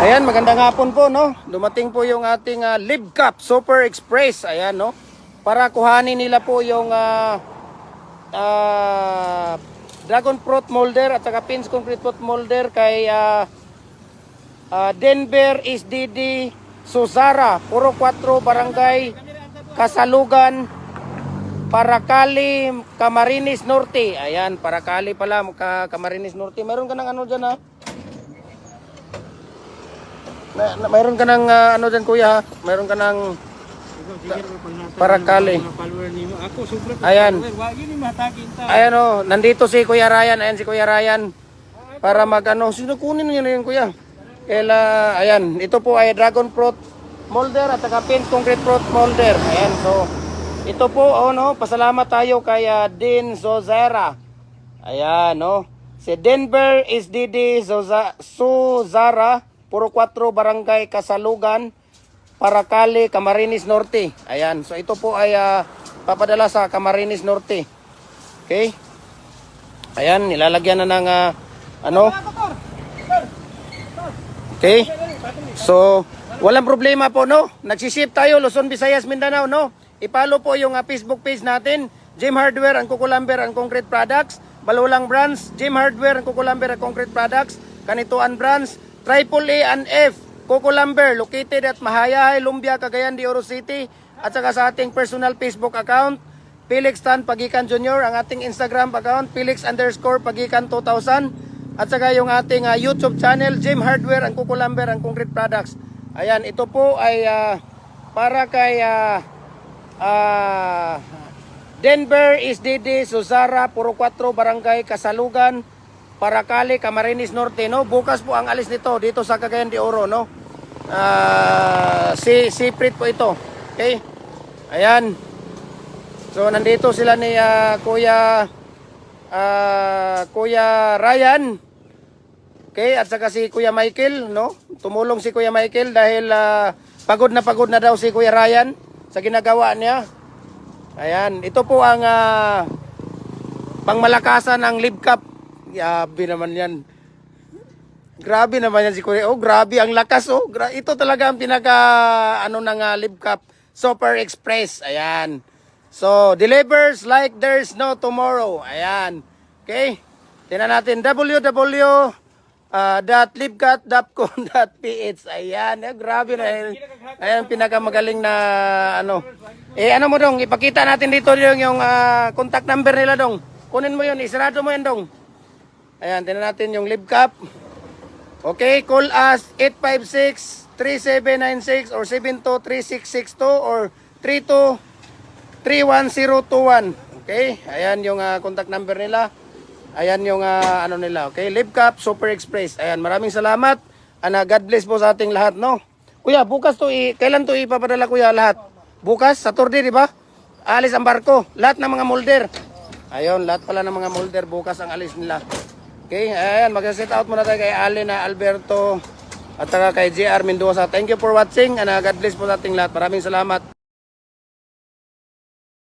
Ayan, magandang hapon po, no? Dumating po yung ating Libcap Super Express. Ayan, no? Para kuhanin nila po yung Dragon Fruit Molder at saka Pins Concrete Fruit Molder kay Denver SDD Susara, Puro 4, Barangay Kasalugan, Paracali, Camarines Norte. Ayan, Paracali pala, Camarines Norte. Meron ka ng ano dyan, ha? Mayroon ka ng ano dyan, kuya, ha? Mayroon ka ng Paracali. Ayan. Ayan, o. Nandito si Kuya Ryan. Ayan si Kuya Ryan. Para mag-ano. Sino kunin nyo na yun, kuya? Ayan. Ito po ay Dragon Fruit Molder at saka Pins Concrete Fruit Molder. Ayan. So, ito po, no? Pasalamat tayo kay Dean Zozera. Ayan, no? Si Denver SDD Suzara, Puro 4, Barangay Kasalugan, Paracali, Camarines Norte. Ayan. So ito po ay papadala sa Camarines Norte. Okay? Ayan, nilalagyan na ng ano? Okay? So, walang problema po, no? Nagsiship tayo, Luzon, Visayas, Mindanao, no? I-follow po yung Facebook page natin, Jim Hardware and Kukulamber and Concrete Products, Balulang Brands, Jim Hardware and Kukulamber and Concrete Products, Kanituan Brands, Triple A and F, Kukulamber, located at Mahayahay, Lumbia, Cagayan de Oro City, at saka sa ating personal Facebook account, Felix Tan Pagikan Jr., ang ating Instagram account, Felix_Pagikan 2000, at saka yung ating YouTube channel, Jim Hardware and Kukulamber and Concrete Products. Ayan, ito po ay para kay Denver SDD Susara, Puro 4, Barangay Kasalugan, Paracali, Camarines Norte, no? Bukas po ang alis nito dito sa Cagayan de Oro, no? Siprit po ito. Okay? Ayan. So nandito sila ni Kuya Ryan. Okay, at saka si Kuya Michael, no? Tumulong si Kuya Michael dahil pagod na daw si Kuya Ryan sa ginagawa niya. Ayan, ito po ang pangmalakasan ng Libcap. Grabe naman yan. Grabe naman yan si Kuya. Oh, grabe ang lakas, oh. Ito talaga ang pinaka ano ng Libcap Super Express. Ayan. So, delivers like there's no tomorrow. Ayan. Okay? Tingnan natin www.libcat.com.ph. Ayan. Grabe na. Ayan, pinakamagaling na ano. Ano mo dong, ipakita natin dito yung contact number nila dong. Kunin mo yun, isarado mo yan dong. Ayan, tingnan natin yung Libcap. Okay, call us 856-3796 or 723662 or 32-31021. Okay, ayan yung contact number nila. Ayan yung ano nila. Okay, Libcap Super Express. Ayan, maraming salamat. God bless po sa ating lahat, no? Kuya, bukas to, kailan to ipapadala, kuya, lahat? Bukas, Saturday, di ba? Alis ang barko. Lahat ng mga molder. Ayun, lahat pala ng mga molder bukas ang alis nila. Okay, ayan, mag-set out muna tayo kay Allen Alberto at saka kay JR Mendoza. Thank you for watching and God bless po sa ating lahat. Maraming salamat.